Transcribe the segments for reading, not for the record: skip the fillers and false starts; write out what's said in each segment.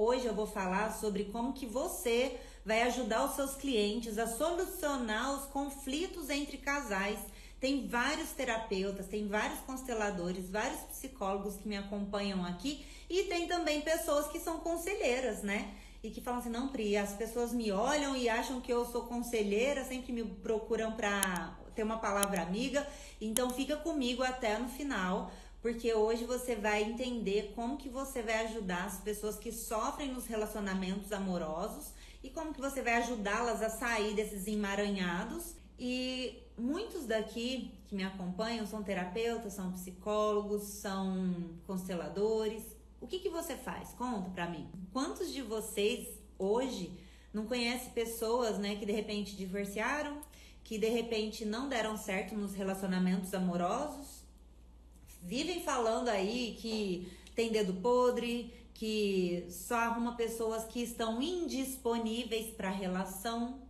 hoje eu vou falar sobre como que você vai ajudar os seus clientes a solucionar os conflitos entre casais. Tem vários terapeutas, tem vários consteladores, vários psicólogos que me acompanham aqui e tem também pessoas que são conselheiras, né? E que falam assim, não, Pri, as pessoas me olham e acham que eu sou conselheira, sempre me procuram para ter uma palavra amiga, então fica comigo até no final, porque hoje você vai entender como que você vai ajudar as pessoas que sofrem nos relacionamentos amorosos e como que você vai ajudá-las a sair desses emaranhados. E muitos daqui que me acompanham são terapeutas, são psicólogos, são consteladores. O que você faz? Conta pra mim. Quantos de vocês hoje não conhecem pessoas, né, que de repente divorciaram, que de repente não deram certo nos relacionamentos amorosos? Vivem falando aí que tem dedo podre, que só arruma pessoas que estão indisponíveis para relação,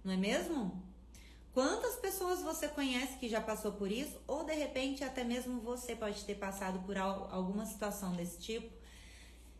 não é mesmo? Quantas pessoas você conhece que já passou por isso? Ou de repente até mesmo você pode ter passado por alguma situação desse tipo?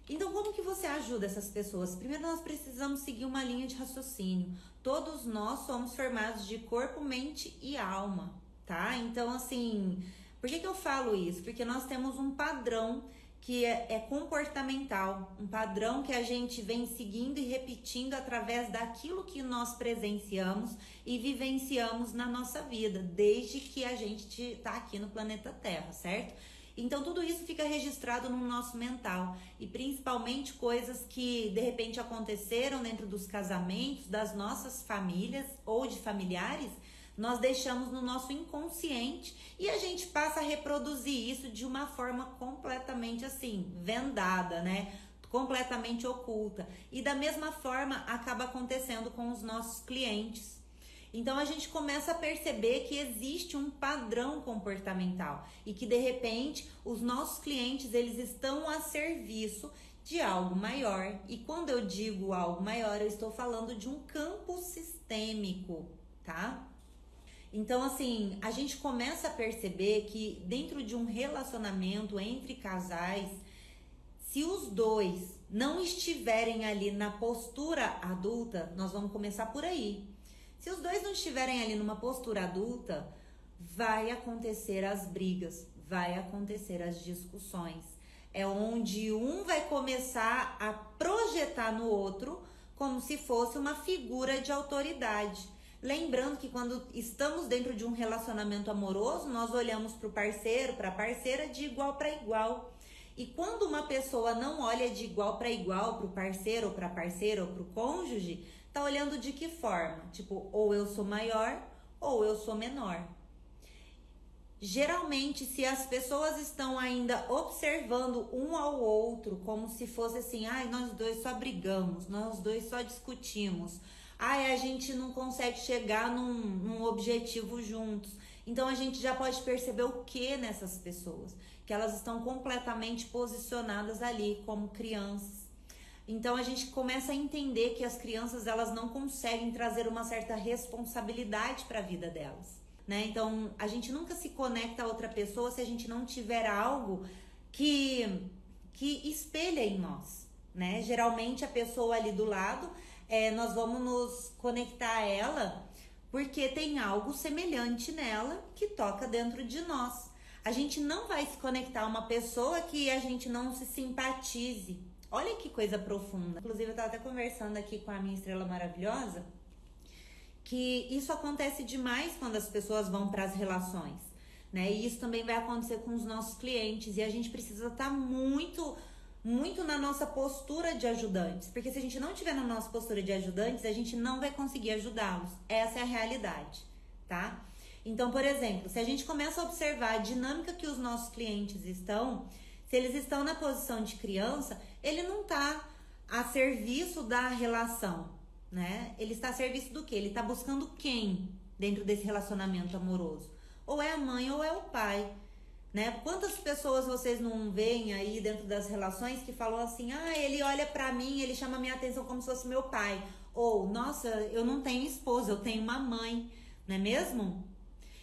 Então como que você ajuda essas pessoas? Primeiro nós precisamos seguir uma linha de raciocínio. Todos nós somos formados de corpo, mente e alma, tá? Então assim, por que eu falo isso? Porque nós temos um padrão que é comportamental, um padrão que a gente vem seguindo e repetindo através daquilo que nós presenciamos e vivenciamos na nossa vida, desde que a gente está aqui no planeta Terra, certo? Então tudo isso fica registrado no nosso mental e principalmente coisas que de repente aconteceram dentro dos casamentos, das nossas famílias ou de familiares, nós deixamos no nosso inconsciente e a gente passa a reproduzir isso de uma forma completamente assim, vendada, né? Completamente oculta. E da mesma forma acaba acontecendo com os nossos clientes. Então a gente começa a perceber que existe um padrão comportamental e que de repente os nossos clientes eles estão a serviço de algo maior. E quando eu digo algo maior, eu estou falando de um campo sistêmico, tá? Então, assim, a gente começa a perceber que dentro de um relacionamento entre casais, se os dois não estiverem ali na postura adulta, nós vamos começar por aí. Se os dois não estiverem ali numa postura adulta, vai acontecer as brigas, vai acontecer as discussões. É onde um vai começar a projetar no outro como se fosse uma figura de autoridade. Lembrando que quando estamos dentro de um relacionamento amoroso, nós olhamos para o parceiro, para a parceira de igual para igual. E quando uma pessoa não olha de igual para igual para o parceiro ou para a parceira ou para o cônjuge, tá olhando de que forma? Tipo, ou eu sou maior ou eu sou menor. Geralmente, se as pessoas estão ainda observando um ao outro como se fosse assim, ai, nós dois só brigamos, nós dois só discutimos, ai, a gente não consegue chegar num objetivo juntos. Então a gente já pode perceber o que nessas pessoas? Que elas estão completamente posicionadas ali como crianças. Então a gente começa a entender que as crianças elas não conseguem trazer uma certa responsabilidade para a vida delas, né? Então a gente nunca se conecta a outra pessoa se a gente não tiver algo que espelha em nós, né? Geralmente a pessoa ali do lado, nós vamos nos conectar a ela porque tem algo semelhante nela que toca dentro de nós. A gente não vai se conectar a uma pessoa que a gente não se simpatize. Olha que coisa profunda. Inclusive eu estava até conversando aqui com a minha estrela maravilhosa que isso acontece demais quando as pessoas vão para as relações, né? E isso também vai acontecer com os nossos clientes e a gente precisa estar muito na nossa postura de ajudantes, porque se a gente não estiver na nossa postura de ajudantes, a gente não vai conseguir ajudá-los. Essa é a realidade, tá? Então, por exemplo, se a gente começa a observar a dinâmica que os nossos clientes estão, se eles estão na posição de criança, ele não está a serviço da relação, né? Ele está a serviço do quê? Ele está buscando quem dentro desse relacionamento amoroso? Ou é a mãe ou é o pai, né? Quantas pessoas vocês não veem aí dentro das relações que falam assim, ah, ele olha pra mim, ele chama minha atenção como se fosse meu pai. Ou, nossa, eu não tenho esposa, eu tenho uma mãe, não é mesmo?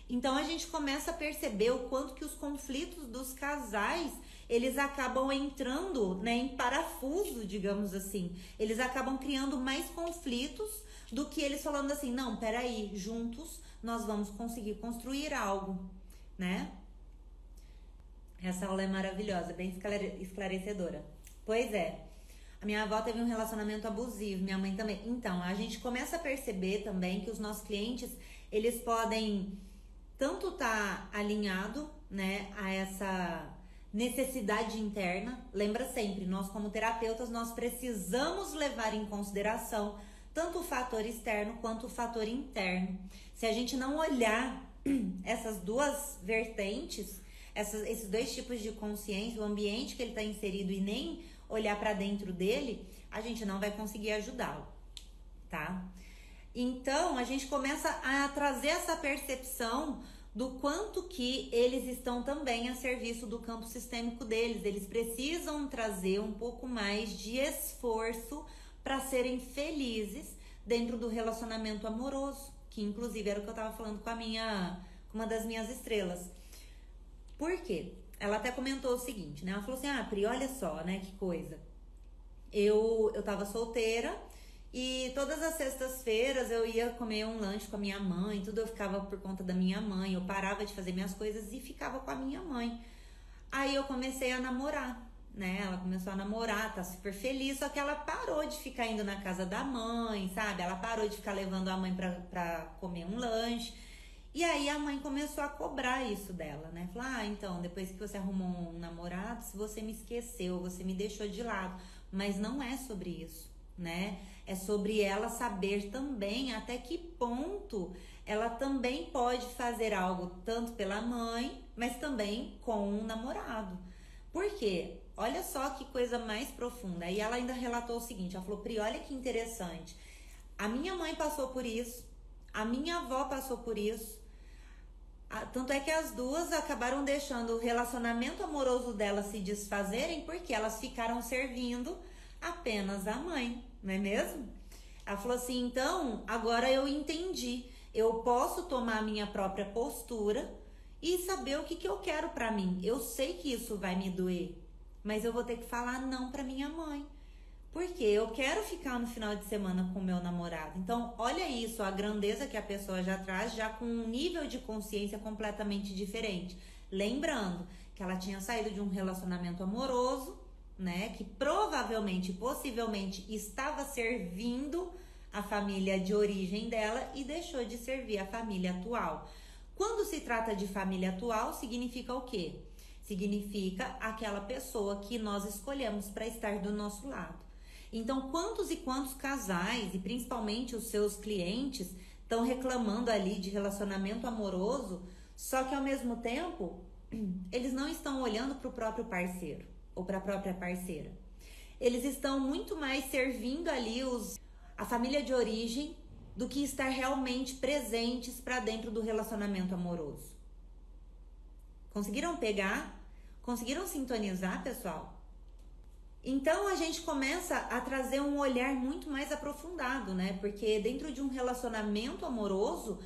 Então a gente começa a perceber o quanto que os conflitos dos casais, eles acabam entrando, né, em parafuso, digamos assim. Eles acabam criando mais conflitos do que eles falando assim, não, peraí, juntos nós vamos conseguir construir algo, né? Essa aula é maravilhosa, bem esclarecedora. Pois é, a minha avó teve um relacionamento abusivo, minha mãe também. Então, a gente começa a perceber também que os nossos clientes, eles podem tanto estar alinhado, né, a essa necessidade interna. Lembra sempre, nós como terapeutas, nós precisamos levar em consideração tanto o fator externo quanto o fator interno. Se a gente não olhar essas duas vertentes, esses dois tipos de consciência, o ambiente que ele está inserido e nem olhar para dentro dele, a gente não vai conseguir ajudá-lo, tá? Então, a gente começa a trazer essa percepção do quanto que eles estão também a serviço do campo sistêmico deles. Eles precisam trazer um pouco mais de esforço para serem felizes dentro do relacionamento amoroso, que inclusive era o que eu estava falando com uma das minhas estrelas. Por quê? Ela até comentou o seguinte, né? Ela falou assim, Pri, olha só, né, que coisa. Eu tava solteira e todas as sextas-feiras eu ia comer um lanche com a minha mãe, tudo eu ficava por conta da minha mãe, eu parava de fazer minhas coisas e ficava com a minha mãe. Aí eu comecei a namorar, né? Ela começou a namorar, tá super feliz, só que ela parou de ficar indo na casa da mãe, sabe? Ela parou de ficar levando a mãe pra comer um lanche. E aí a mãe começou a cobrar isso dela, né? Falou, então, depois que você arrumou um namorado, se você me esqueceu, você me deixou de lado. Mas não é sobre isso, né? É sobre ela saber também até que ponto ela também pode fazer algo tanto pela mãe, mas também com um namorado. Por quê? Olha só que coisa mais profunda. E ela ainda relatou o seguinte, ela falou, Pri, olha que interessante. A minha mãe passou por isso, a minha avó passou por isso. Tanto é que as duas acabaram deixando o relacionamento amoroso delas se desfazerem porque elas ficaram servindo apenas a mãe, não é mesmo? Ela falou assim, então, agora eu entendi. Eu posso tomar a minha própria postura e saber o que eu quero pra mim. Eu sei que isso vai me doer, mas eu vou ter que falar não pra minha mãe. Porque eu quero ficar no final de semana com o meu namorado. Então, olha isso, a grandeza que a pessoa já traz, já com um nível de consciência completamente diferente. Lembrando que ela tinha saído de um relacionamento amoroso, né? Que provavelmente, possivelmente, estava servindo a família de origem dela e deixou de servir a família atual. Quando se trata de família atual, significa o quê? Significa aquela pessoa que nós escolhemos para estar do nosso lado. Então, quantos e quantos casais, e principalmente os seus clientes, estão reclamando ali de relacionamento amoroso, só que ao mesmo tempo, eles não estão olhando para o próprio parceiro ou para a própria parceira. Eles estão muito mais servindo ali a família de origem do que estar realmente presentes para dentro do relacionamento amoroso. Conseguiram pegar? Conseguiram sintonizar, pessoal? Então a gente começa a trazer um olhar muito mais aprofundado, né? Porque dentro de um relacionamento amoroso,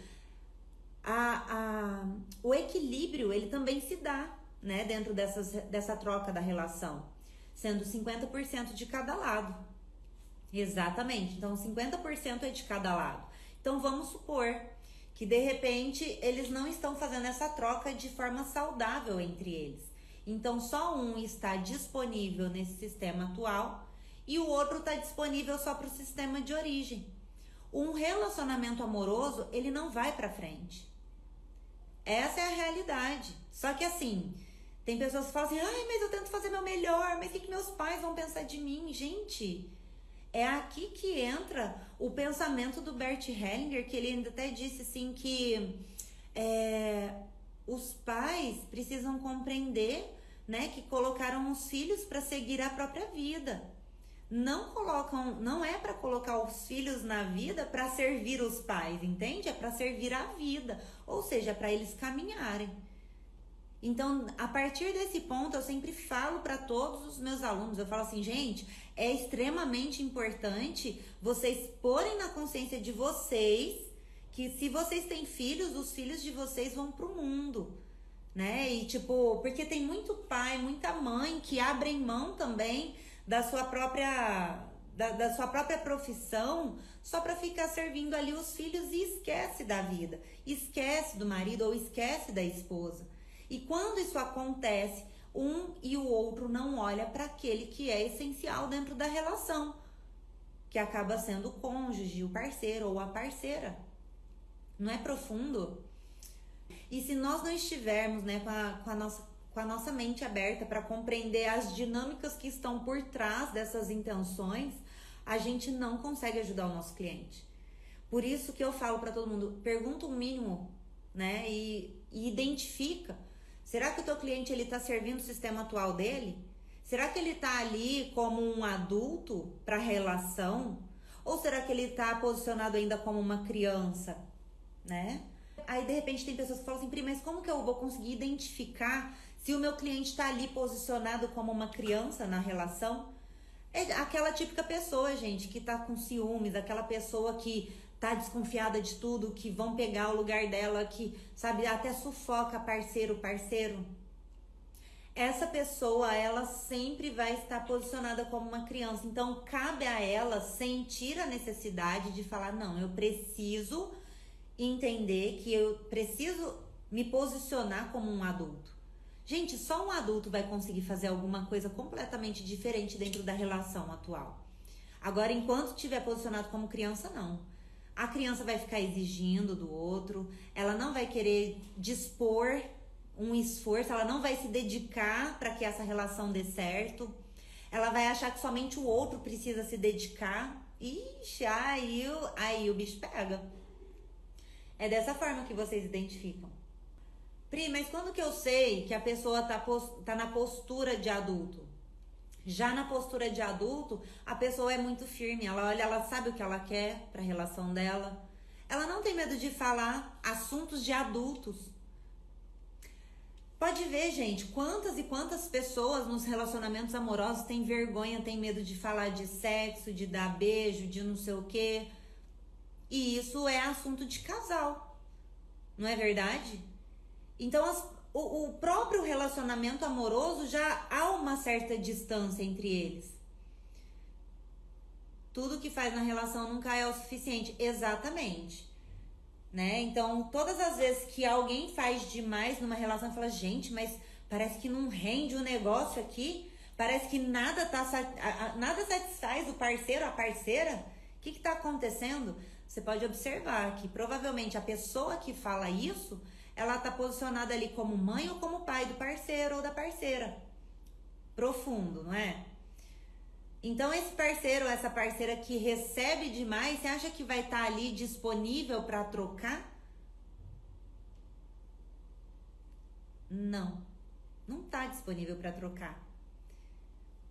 o equilíbrio ele também se dá, né? Dentro dessa troca da relação, sendo 50% de cada lado. Exatamente, então 50% é de cada lado. Então vamos supor que de repente eles não estão fazendo essa troca de forma saudável entre eles. Então, só um está disponível nesse sistema atual e o outro está disponível só para o sistema de origem. Um relacionamento amoroso, ele não vai para frente. Essa é a realidade. Só que assim, tem pessoas que falam assim, mas eu tento fazer meu melhor, mas o que meus pais vão pensar de mim? Gente, é aqui que entra o pensamento do Bert Hellinger, que ele ainda até disse assim que os pais precisam compreender, né, que colocaram os filhos para seguir a própria vida. Não é para colocar os filhos na vida para servir os pais, entende? É para servir a vida, ou seja, para eles caminharem. Então, a partir desse ponto, eu sempre falo para todos os meus alunos, eu falo assim, gente, é extremamente importante vocês porem na consciência de vocês que se vocês têm filhos, os filhos de vocês vão para o mundo, né? E tipo, porque tem muito pai, muita mãe que abrem mão também da sua própria da sua própria profissão só para ficar servindo ali os filhos e esquece da vida, esquece do marido ou esquece da esposa. E quando isso acontece, um e o outro não olha para aquele que é essencial dentro da relação, que acaba sendo o cônjuge, o parceiro ou a parceira. Não é profundo? E se nós não estivermos, né, com a nossa mente aberta para compreender as dinâmicas que estão por trás dessas intenções, a gente não consegue ajudar o nosso cliente. Por isso que eu falo para todo mundo, pergunta o mínimo, né, e identifica. Será que o teu cliente ele está servindo o sistema atual dele? Será que ele está ali como um adulto para a relação? Ou será que ele está posicionado ainda como uma criança, né? Aí de repente tem pessoas que falam assim, Pri, mas como que eu vou conseguir identificar se o meu cliente está ali posicionado como uma criança na relação? É aquela típica pessoa, gente, que tá com ciúmes, aquela pessoa que tá desconfiada de tudo, que vão pegar o lugar dela, que, sabe, até sufoca parceiro. Essa pessoa, ela sempre vai estar posicionada como uma criança. Então, cabe a ela sentir a necessidade de falar, não, eu preciso entender que eu preciso me posicionar como um adulto. Gente, só um adulto vai conseguir fazer alguma coisa completamente diferente dentro da relação atual. Agora, enquanto estiver posicionado como criança, não. A criança vai ficar exigindo do outro, ela não vai querer dispor um esforço, ela não vai se dedicar para que essa relação dê certo. Ela vai achar que somente o outro precisa se dedicar. Ixi, aí o bicho pega. É dessa forma que vocês identificam. Pri, mas quando que eu sei que a pessoa tá na postura de adulto? Já na postura de adulto, a pessoa é muito firme. Ela olha, ela sabe o que ela quer para a relação dela. Ela não tem medo de falar assuntos de adultos. Pode ver, gente, quantas e quantas pessoas nos relacionamentos amorosos têm vergonha, têm medo de falar de sexo, de dar beijo, de não sei o quê. E isso é assunto de casal, não é verdade? Então, o próprio relacionamento amoroso já há uma certa distância entre eles. Tudo que faz na relação nunca é o suficiente. Exatamente. Né? Então, todas as vezes que alguém faz demais numa relação, fala, gente, mas parece que não rende o negócio aqui, parece que nada satisfaz o parceiro, a parceira. O que está acontecendo? Você pode observar que provavelmente a pessoa que fala isso, ela está posicionada ali como mãe ou como pai do parceiro ou da parceira. Profundo, não é? Então, esse parceiro ou essa parceira que recebe demais, você acha que vai estar ali disponível para trocar? Não está disponível para trocar.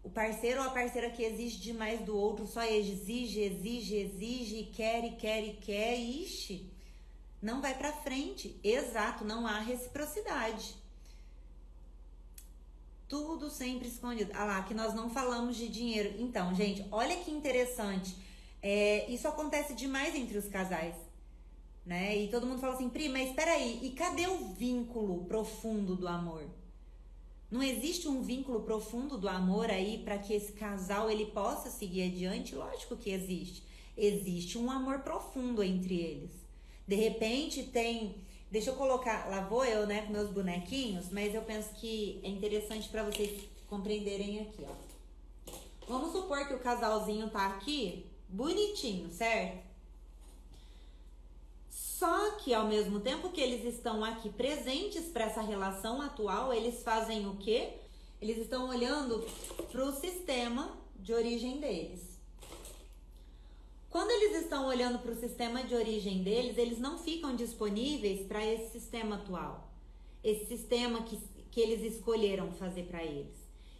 O parceiro ou a parceira que exige demais do outro, só exige, quer, ixi, não vai para frente. Exato, não há reciprocidade. Tudo sempre escondido. Ah lá, que nós não falamos de dinheiro. Então, gente, olha que interessante. Isso acontece demais entre os casais, né? E todo mundo fala assim, Pri, mas espera aí, e cadê o vínculo profundo do amor? Não existe um vínculo profundo do amor aí para que esse casal ele possa seguir adiante? Lógico que existe. Existe um amor profundo entre eles. De repente tem... Deixa eu colocar, lá vou eu, né, com meus bonequinhos, mas eu penso que é interessante para vocês compreenderem aqui, ó. Vamos supor que o casalzinho tá aqui, bonitinho, certo? Só que ao mesmo tempo que eles estão aqui presentes para essa relação atual, eles fazem o quê? Eles estão olhando para o sistema de origem deles. Quando eles estão olhando para o sistema de origem deles, eles não ficam disponíveis para esse sistema atual. Esse sistema que eles escolheram fazer para eles.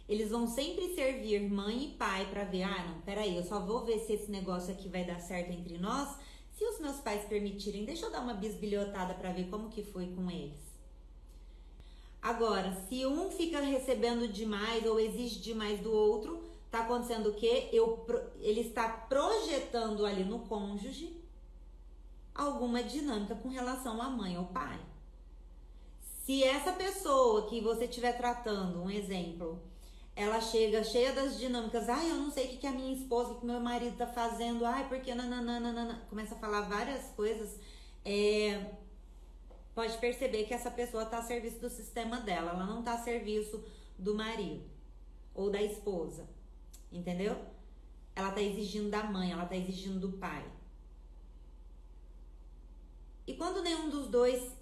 Eles vão sempre servir mãe e pai para ver, não, peraí, eu só vou ver se esse negócio aqui vai dar certo entre nós, se os meus pais permitirem, deixa eu dar uma bisbilhotada para ver como que foi com eles. Agora, se um fica recebendo demais ou exige demais do outro, tá acontecendo o quê? Ele está projetando ali no cônjuge alguma dinâmica com relação à mãe ou pai. Se essa pessoa que você estiver tratando, um exemplo, ela chega cheia das dinâmicas, ai, eu não sei o que a minha esposa, o que meu marido tá fazendo, ai, porque nananana, começa a falar várias coisas, pode perceber que essa pessoa tá a serviço do sistema dela, ela não tá a serviço do marido ou da esposa, entendeu? Ela tá exigindo da mãe, ela tá exigindo do pai. E quando nenhum dos dois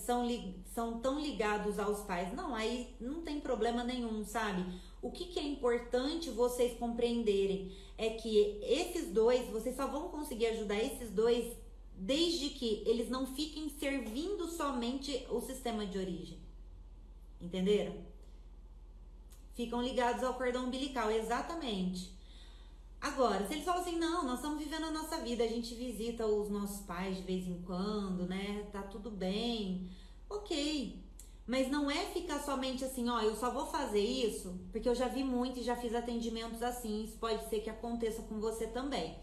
são tão ligados aos pais, não, aí não tem problema nenhum, sabe? O que é importante vocês compreenderem é que esses dois, vocês só vão conseguir ajudar esses dois desde que eles não fiquem servindo somente o sistema de origem. Entenderam? Ficam ligados ao cordão umbilical, exatamente. Agora, se eles falam assim, não, nós estamos vivendo a nossa vida, a gente visita os nossos pais de vez em quando, né? Tá tudo bem, ok. Mas não é ficar somente assim, ó, eu só vou fazer isso, porque eu já vi muito e já fiz atendimentos assim, isso pode ser que aconteça com você também.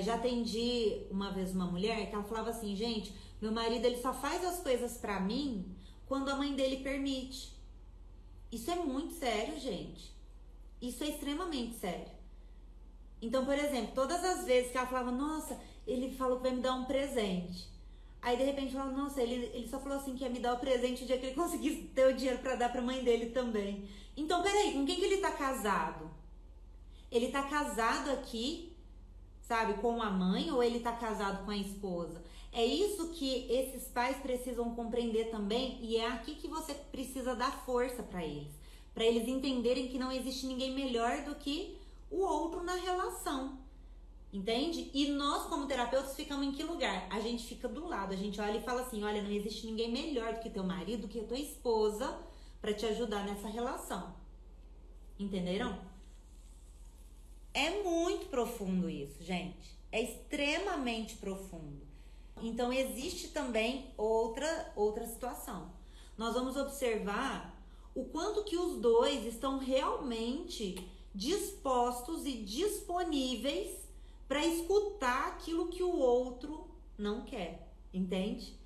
Já atendi uma vez uma mulher que ela falava assim, gente, meu marido ele só faz as coisas pra mim quando a mãe dele permite. Isso é muito sério, gente. Isso é extremamente sério. Então, por exemplo, todas as vezes que ela falava, nossa, ele falou que vai me dar um presente. Aí, de repente, falava, nossa, ele só falou assim que ia me dar o presente o dia que ele conseguisse ter o dinheiro pra dar pra mãe dele também. Então, peraí, com quem que ele tá casado? Ele tá casado aqui, sabe, com a mãe ou ele tá casado com a esposa? É isso que esses pais precisam compreender também e é aqui que você precisa dar força pra eles entenderem que não existe ninguém melhor do que o outro na relação, entende? E nós como terapeutas ficamos em que lugar? A gente fica do lado, a gente olha e fala assim, olha, não existe ninguém melhor do que teu marido, do que tua esposa pra te ajudar nessa relação, entenderam? É muito profundo isso, gente, é extremamente profundo. Então existe também outra situação, nós vamos observar o quanto que os dois estão realmente dispostos e disponíveis para escutar aquilo que o outro não quer, entende?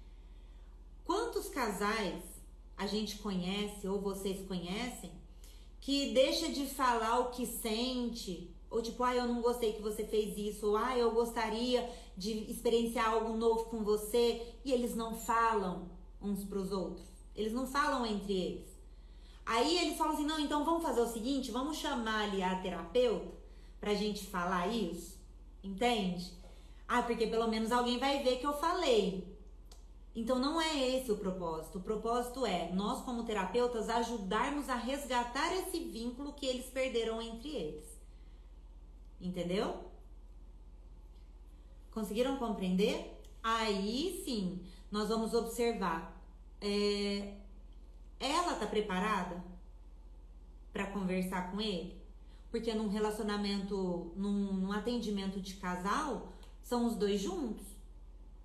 Quantos casais a gente conhece ou vocês conhecem que deixa de falar o que sente, ou tipo, eu não gostei que você fez isso, ou eu gostaria de experienciar algo novo com você, e eles não falam uns pros outros, eles não falam entre eles. Aí eles falam assim, não, então vamos fazer o seguinte, vamos chamar ali a terapeuta pra gente falar isso, entende? Porque pelo menos alguém vai ver que eu falei. Então não é esse o propósito é nós como terapeutas ajudarmos a resgatar esse vínculo que eles perderam entre eles. Entendeu? Conseguiram compreender? Aí sim, nós vamos observar, ela tá preparada para conversar com ele? Porque num relacionamento, num atendimento de casal, são os dois juntos.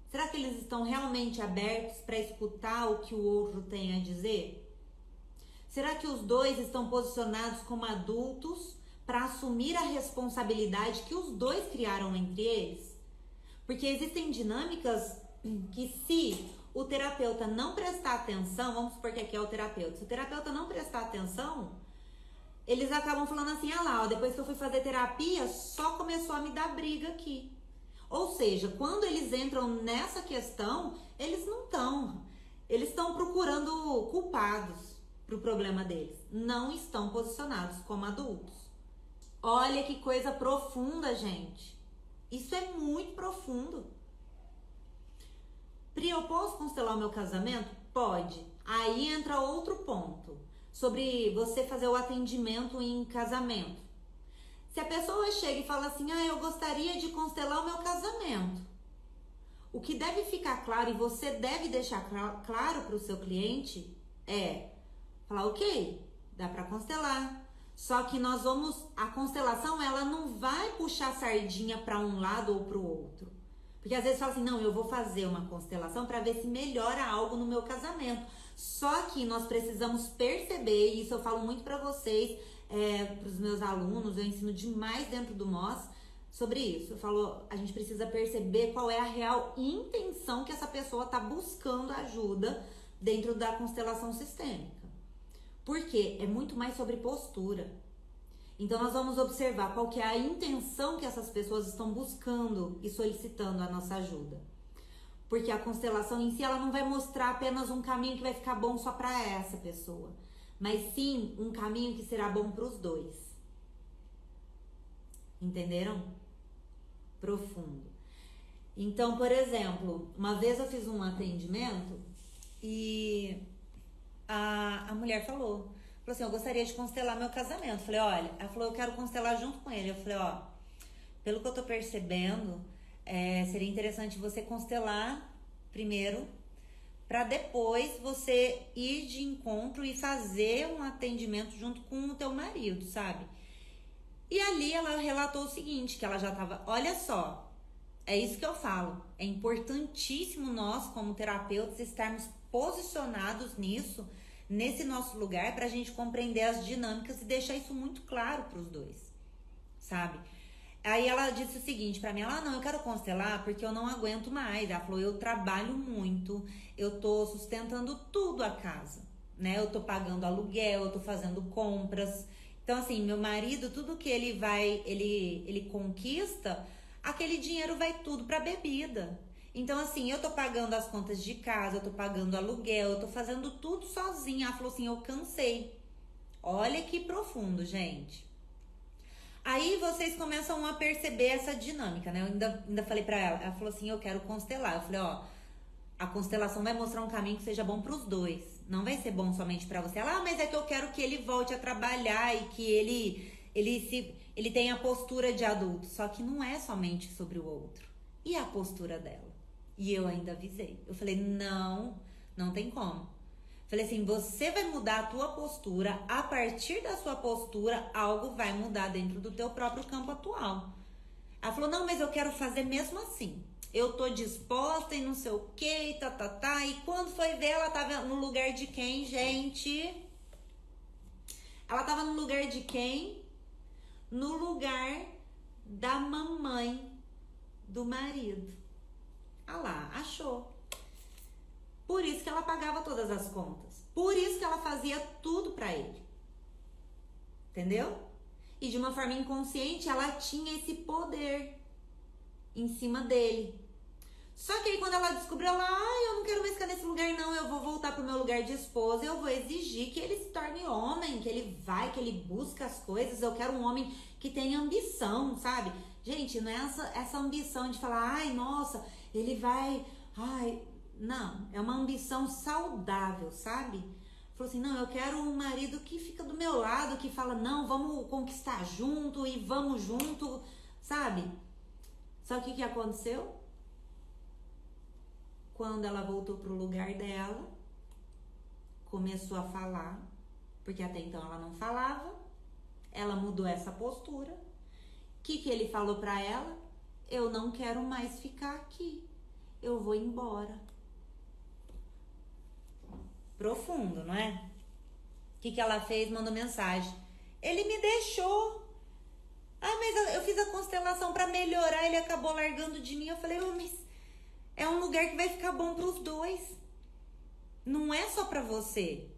Será que eles estão realmente abertos para escutar o que o outro tem a dizer? Será que os dois estão posicionados como adultos para assumir a responsabilidade que os dois criaram entre eles? Porque existem dinâmicas que se o terapeuta não prestar atenção, vamos supor que aqui é o terapeuta, se o terapeuta não prestar atenção, eles acabam falando assim, depois que eu fui fazer terapia, só começou a me dar briga aqui. Ou seja, quando eles entram nessa questão, eles estão procurando culpados para o problema deles, não estão posicionados como adultos. Olha que coisa profunda, gente. Isso é muito profundo. Pri, eu posso constelar o meu casamento? Pode. Aí entra outro ponto, sobre você fazer o atendimento em casamento. Se a pessoa chega e fala assim, eu gostaria de constelar o meu casamento. O que deve ficar claro e você deve deixar claro para o seu cliente é falar, ok, dá para constelar. Só que a constelação, ela não vai puxar a sardinha para um lado ou para o outro. Porque às vezes fala assim, não, eu vou fazer uma constelação para ver se melhora algo no meu casamento. Só que nós precisamos perceber, e isso eu falo muito para vocês, para os meus alunos, eu ensino demais dentro do MOS sobre isso. Eu falo, a gente precisa perceber qual é a real intenção que essa pessoa está buscando ajuda dentro da constelação sistêmica. Porque é muito mais sobre postura. Então nós vamos observar qual que é a intenção que essas pessoas estão buscando e solicitando a nossa ajuda. Porque a constelação em si, ela não vai mostrar apenas um caminho que vai ficar bom só para essa pessoa, mas sim um caminho que será bom para os dois. Entenderam? Profundo. Então, por exemplo, uma vez eu fiz um atendimento e a mulher falou assim, eu gostaria de constelar meu casamento. Eu falei, olha, ela falou, eu quero constelar junto com ele. Eu falei, ó, pelo que eu tô percebendo, seria interessante você constelar primeiro, para depois você ir de encontro e fazer um atendimento junto com o teu marido, sabe? E ali ela relatou o seguinte, que ela já tava, olha só, é isso que eu falo, é importantíssimo nós como terapeutas estarmos posicionados nisso, nesse nosso lugar, pra gente compreender as dinâmicas e deixar isso muito claro pros dois, sabe? Aí ela disse o seguinte pra mim, ela, não, eu quero constelar porque eu não aguento mais. Ela falou, eu trabalho muito, eu tô sustentando tudo a casa, né? Eu tô pagando aluguel, eu tô fazendo compras. Então, assim, meu marido, tudo que ele conquista, aquele dinheiro vai tudo pra bebida. Então, assim, eu tô pagando as contas de casa, eu tô pagando aluguel, eu tô fazendo tudo sozinha. Ela falou assim, eu cansei. Olha que profundo, gente. Aí vocês começam a perceber essa dinâmica, né? Eu ainda falei pra ela falou assim, eu quero constelar. Eu falei, ó, a constelação vai mostrar um caminho que seja bom pros dois. Não vai ser bom somente pra você. Ela, mas é que eu quero que ele volte a trabalhar e que ele tenha a postura de adulto. Só que não é somente sobre o outro. E a postura dela? E eu ainda avisei. Eu falei, não tem como. Falei assim, você vai mudar a tua postura, a partir da sua postura, algo vai mudar dentro do teu próprio campo atual. Ela falou, não, mas eu quero fazer mesmo assim. Eu tô disposta e não sei o que, tá. E quando foi ver, ela tava no lugar de quem, gente? Ela tava no lugar de quem? No lugar da mamãe do marido. Ah lá, achou. Por isso que ela pagava todas as contas. Por isso que ela fazia tudo pra ele. Entendeu? E de uma forma inconsciente, ela tinha esse poder em cima dele. Só que aí quando ela descobriu, ela, eu não quero mais ficar nesse lugar não, eu vou voltar pro meu lugar de esposa, eu vou exigir que ele se torne homem, que ele vai, que ele busque as coisas, eu quero um homem que tenha ambição, sabe? Gente, não é essa ambição de falar, nossa, ele vai, não, é uma ambição saudável, sabe? Falou assim, não, eu quero um marido que fica do meu lado, que fala, não, vamos conquistar junto e vamos junto, sabe? Só que o que aconteceu? Quando ela voltou pro lugar dela, começou a falar, porque até então ela não falava, ela mudou essa postura. O que ele falou pra ela? Eu não quero mais ficar aqui, eu vou embora. Profundo, não é? O que ela fez? Mandou mensagem. Ele me deixou. Mas eu fiz a constelação pra melhorar, ele acabou largando de mim. Eu falei, mas é um lugar que vai ficar bom pros dois. Não é só pra você.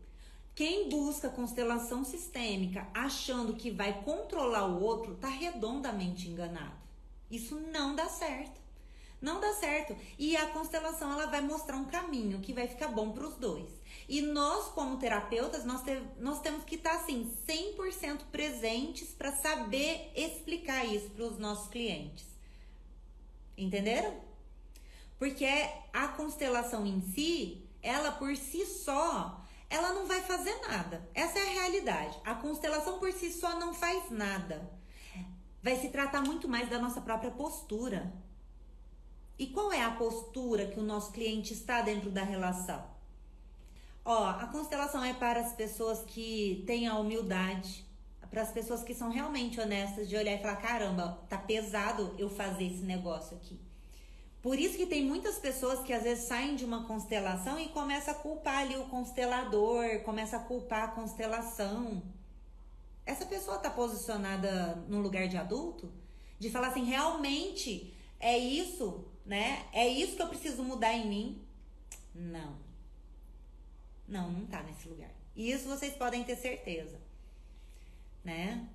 Quem busca constelação sistêmica achando que vai controlar o outro, tá redondamente enganado. Isso não dá certo. Não dá certo. E a constelação, ela vai mostrar um caminho que vai ficar bom pros dois. E nós, como terapeutas, nós temos que estar, assim, 100% presentes para saber explicar isso para os nossos clientes. Entenderam? Porque a constelação em si, ela por si só, ela não vai fazer nada. Essa é a realidade. A constelação por si só não faz nada. Vai se tratar muito mais da nossa própria postura. E qual é a postura que o nosso cliente está dentro da relação? A constelação é para as pessoas que têm a humildade, para as pessoas que são realmente honestas, de olhar e falar, caramba, tá pesado eu fazer esse negócio aqui. Por isso que tem muitas pessoas que às vezes saem de uma constelação e começam a culpar ali o constelador, começa a culpar a constelação. Essa pessoa tá posicionada num lugar de adulto? De falar assim, realmente é isso, né? É isso que eu preciso mudar em mim? Não. Não, não tá nesse lugar. Isso vocês podem ter certeza, né?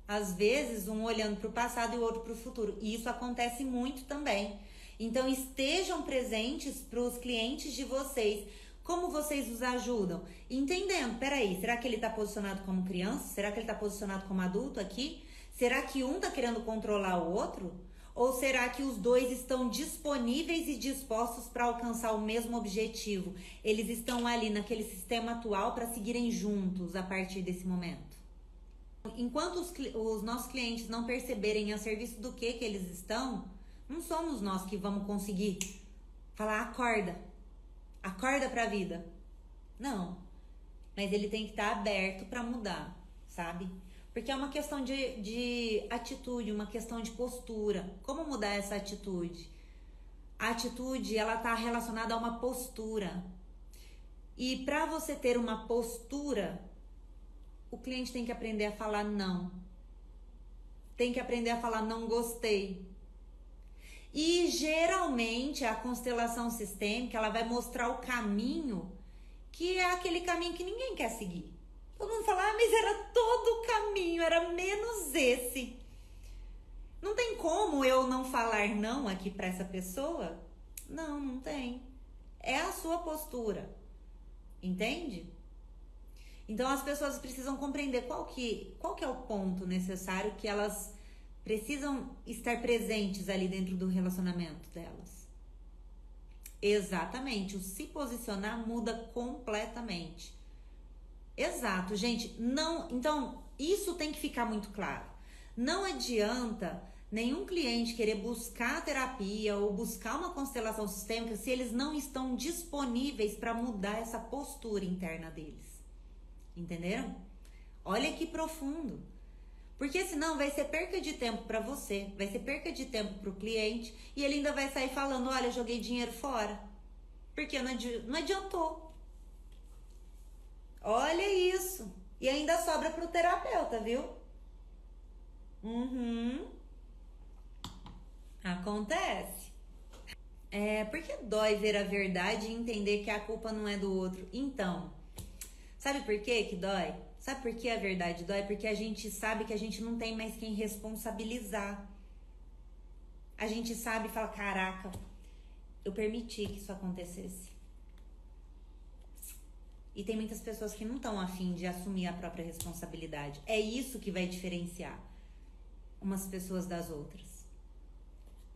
Às vezes, um olhando para o passado e o outro para o futuro. E isso acontece muito também. Então, estejam presentes para os clientes de vocês. Como vocês os ajudam? Entendendo, peraí, será que ele está posicionado como criança? Será que ele está posicionado como adulto aqui? Será que um está querendo controlar o outro? Ou será que os dois estão disponíveis e dispostos para alcançar o mesmo objetivo? Eles estão ali naquele sistema atual para seguirem juntos a partir desse momento. Enquanto os nossos clientes não perceberem a serviço do que eles estão, não somos nós que vamos conseguir falar acorda para a vida. Não, mas ele tem que estar aberto para mudar, sabe? Porque é uma questão de atitude, uma questão de postura. Como mudar essa atitude? A atitude, ela está relacionada a uma postura. E para você ter uma postura, o cliente tem que aprender a falar não. Tem que aprender a falar não gostei. E geralmente a constelação sistêmica, ela vai mostrar o caminho, que é aquele caminho que ninguém quer seguir. Todo mundo fala, mas era todo o caminho, era menos esse. Não tem como eu não falar não aqui para essa pessoa? Não, não tem. É a sua postura. Entende? Então as pessoas precisam compreender qual que é o ponto necessário que elas precisam estar presentes ali dentro do relacionamento delas. Exatamente, o se posicionar muda completamente. Exato, gente, não, então isso tem que ficar muito claro. Não adianta nenhum cliente querer buscar terapia ou buscar uma constelação sistêmica se eles não estão disponíveis para mudar essa postura interna deles. Entenderam? Olha que profundo. Porque senão vai ser perca de tempo para você, vai ser perca de tempo para o cliente e ele ainda vai sair falando, olha, joguei dinheiro fora. Porque não adiantou. Olha isso. E ainda sobra para o terapeuta, viu? Acontece. Porque dói ver a verdade e entender que a culpa não é do outro. Então, sabe por que dói? Sabe por que a verdade dói? Porque a gente sabe que a gente não tem mais quem responsabilizar. A gente sabe e fala, caraca, eu permiti que isso acontecesse. E tem muitas pessoas que não estão a fim de assumir a própria responsabilidade. É isso que vai diferenciar umas pessoas das outras.